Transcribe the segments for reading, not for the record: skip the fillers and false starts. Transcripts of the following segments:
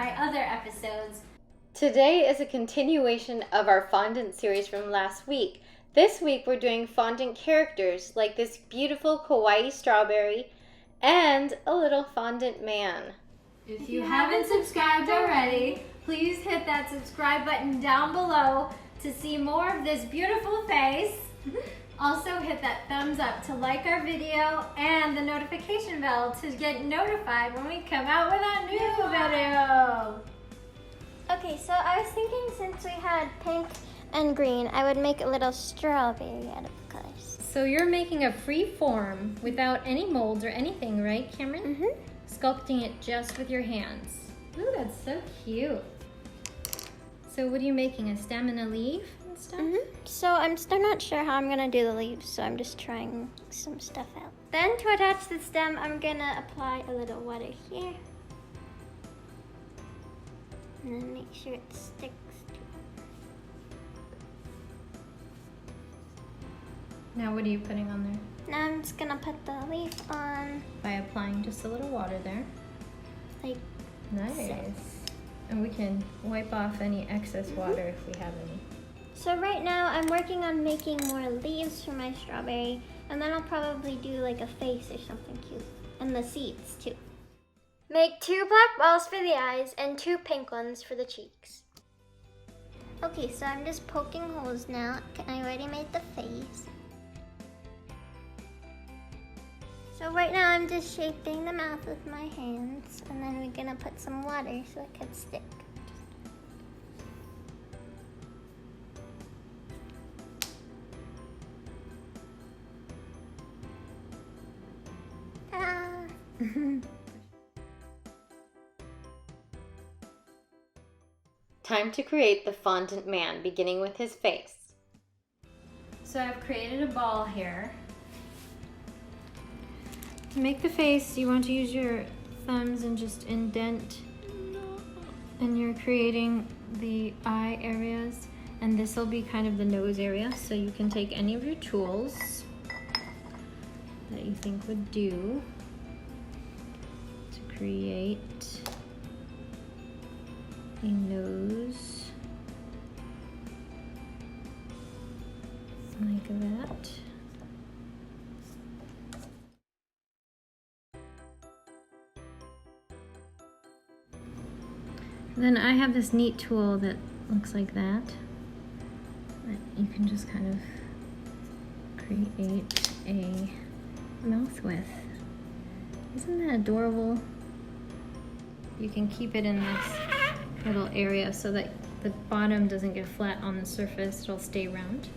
my other episodes. Today is a continuation of our fondant series from last week. This week we're doing fondant characters like this beautiful kawaii strawberry and a little fondant man. If you haven't subscribed already, please hit that subscribe button down below to see more of this beautiful face. Also hit that thumbs up to like our video and the notification bell to get notified when we come out with a new video. Okay, so I was thinking since we had pink and green, I would make a little strawberry out of the colors. So you're making a free form without any molds or anything, right, Camryn? Mm-hmm. Sculpting it just with your hands. Ooh, that's so cute. So what are you making, a stem and a leaf and stuff? Mm-hmm. So I'm still not sure how I'm gonna do the leaves, so I'm just trying some stuff out. Then to attach the stem, I'm gonna apply a little water here. And then make sure it sticks to it. Now what are you putting on there? Now I'm just gonna put the leaf on. By applying just a little water there. Like nice. so. And we can wipe off any excess water if we have any. So right now I'm working on making more leaves for my strawberry, and then I'll probably do like a face or something cute. And the seeds too. Make 2 black balls for the eyes and 2 pink ones for the cheeks. Okay, so I'm just poking holes now. I already made the face. So right now I'm just shaping the mouth with my hands, and then we're gonna put some water so it can stick. Ta-da! Time to create the fondant man, beginning with his face. So I've created a ball here. To make the face, you want to use your thumbs and just indent. And you're creating the eye areas, and this will be kind of the nose area. So you can take any of your tools that you think would do to create a nose like that. Then I have this neat tool that looks like that you can just kind of create a mouth with. Isn't that adorable? You can keep it in this little area so that the bottom doesn't get flat on the surface, it'll stay round.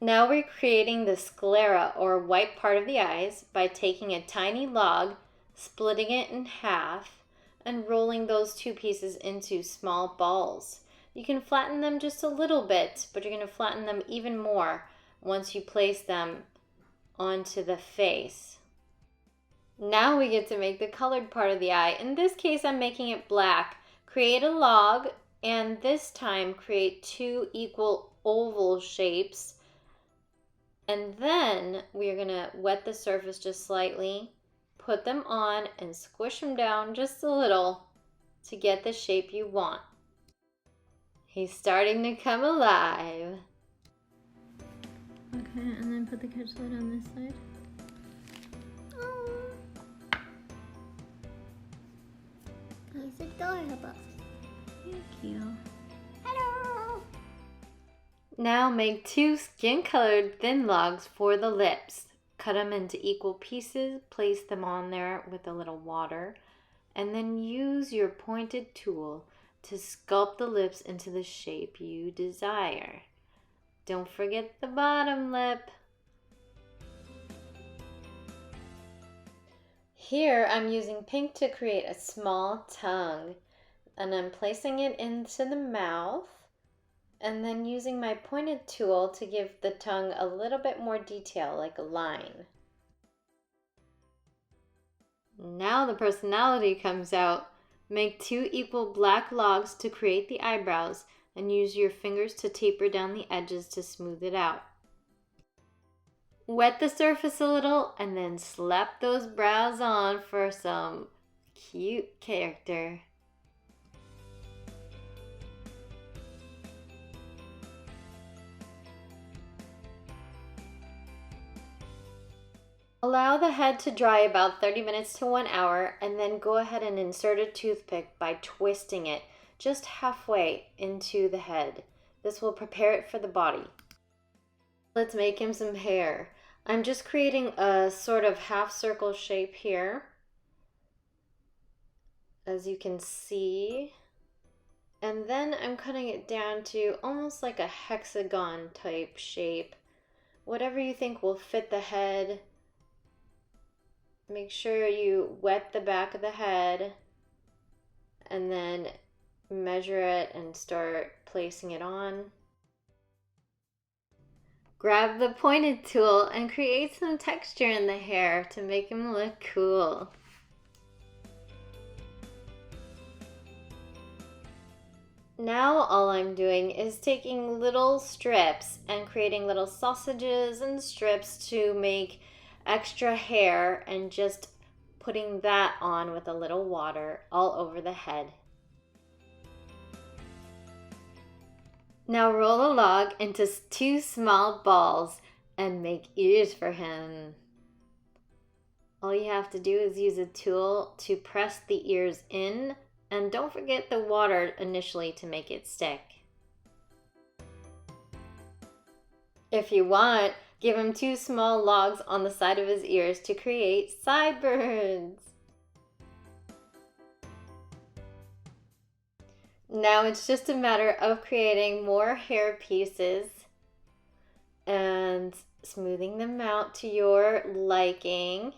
Now we're creating the sclera, or white part of the eyes, by taking a tiny log, splitting it in half, and rolling those 2 pieces into small balls. You can flatten them just a little bit, but you're going to flatten them even more once you place them onto the face. Now we get to make the colored part of the eye. In this case, I'm making it black. Create a log, and this time create 2 equal oval shapes. And then we're going to wet the surface just slightly, put them on, and squish them down just a little to get the shape you want. He's starting to come alive. Okay, and then put the catch lid on this side. He's adorable. Thank you. Hello! Now make 2 skin-colored thin logs for the lips. Cut them into equal pieces, place them on there with a little water, and then use your pointed tool to sculpt the lips into the shape you desire. Don't forget the bottom lip. Here I'm using pink to create a small tongue, and I'm placing it into the mouth, and then using my pointed tool to give the tongue a little bit more detail, like a line. Now the personality comes out. Make 2 equal black logs to create the eyebrows, and use your fingers to taper down the edges to smooth it out. Wet the surface a little, and then slap those brows on for some cute character. Allow the head to dry about 30 minutes to 1 hour, and then go ahead and insert a toothpick by twisting it just halfway into the head. This will prepare it for the body. Let's make him some hair. I'm just creating a sort of half circle shape here, as you can see. And then I'm cutting it down to almost like a hexagon type shape. Whatever you think will fit the head. Make sure you wet the back of the head and then measure it and start placing it on. Grab the pointed tool and create some texture in the hair to make him look cool. Now all I'm doing is taking little strips and creating little sausages and strips to make extra hair and just putting that on with a little water all over the head. Now roll a log into 2 small balls and make ears for him. All you have to do is use a tool to press the ears in, and don't forget the water initially to make it stick. If you want, give him 2 small logs on the side of his ears to create sideburns. Now it's just a matter of creating more hair pieces and smoothing them out to your liking.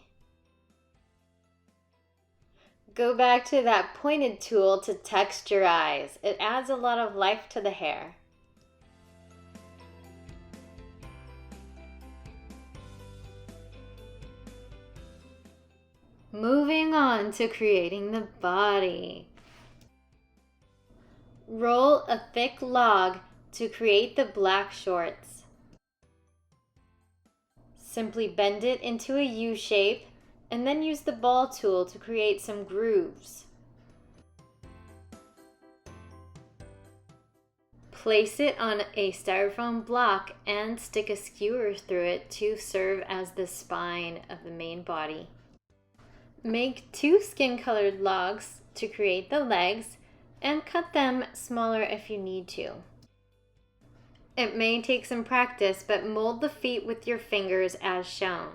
Go back to that pointed tool to texturize. It adds a lot of life to the hair. Moving on to creating the body. Roll a thick log to create the black shorts. Simply bend it into a U shape and then use the ball tool to create some grooves. Place it on a styrofoam block and stick a skewer through it to serve as the spine of the main body. Make 2 skin-colored logs to create the legs and cut them smaller if you need to. It may take some practice, but mold the feet with your fingers as shown.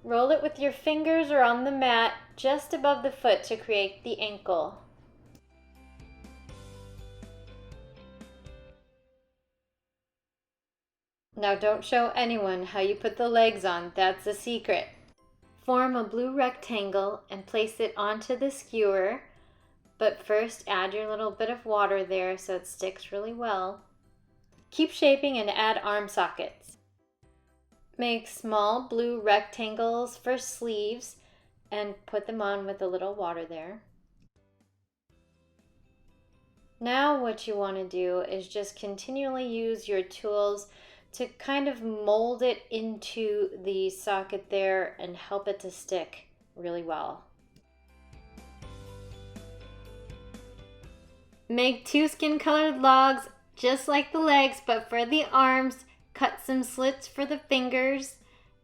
Roll it with your fingers or on the mat just above the foot to create the ankle. Now don't show anyone how you put the legs on, that's a secret. Form a blue rectangle and place it onto the skewer, but first add your little bit of water there so it sticks really well. Keep shaping and add arm sockets. Make small blue rectangles for sleeves and put them on with a little water there. Now what you want to do is just continually use your tools to kind of mold it into the socket there and help it to stick really well. Make 2 skin-colored logs just like the legs, but for the arms, cut some slits for the fingers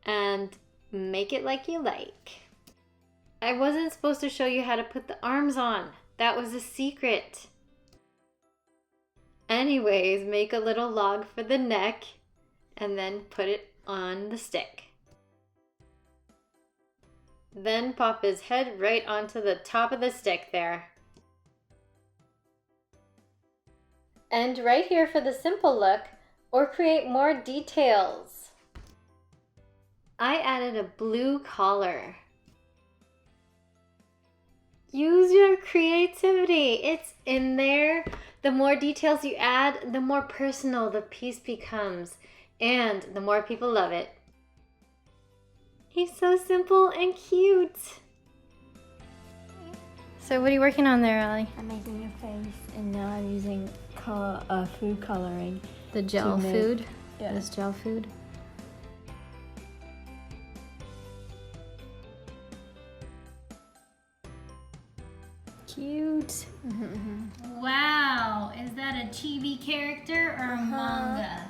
and make it like you like. I wasn't supposed to show you how to put the arms on. That was a secret. Anyways, make a little log for the neck and then put it on the stick. Then pop his head right onto the top of the stick there. And right here for the simple look, or create more details. I added a blue collar. Use your creativity, it's in there. The more details you add, the more personal the piece becomes. And the more people love it. He's so simple and cute. So what are you working on there, Allie? I'm making a face, and now I'm using food coloring. The gel food? Yeah. This gel food? cute. Wow, is that a chibi character or a manga?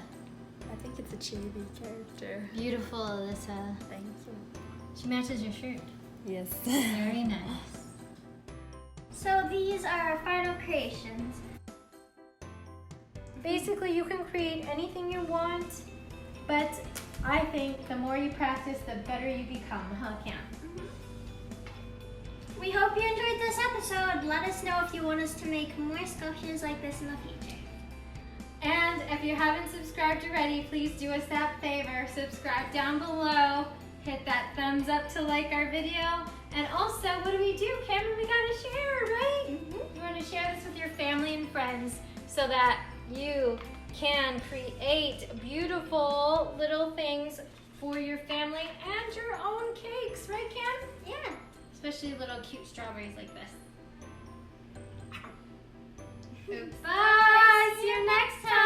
I think it's a chibi character. Beautiful, Alyssa. Thank you. She matches your shirt. Yes. Very nice. So these are our final creations. Basically, you can create anything you want, but I think the more you practice, the better you become, huh, Cam? We hope you enjoyed this episode. Let us know if you want us to make more sculptures like this in the future. And if you haven't subscribed already, please do us that favor. Subscribe down below. Hit that thumbs up to like our video. And also, what do? Camryn, we gotta share, right? You wanna share this with your family and friends so that you can create beautiful little things for your family and your own cakes, right, Cam? Yeah. Especially little cute strawberries like this. Bye! See you next time!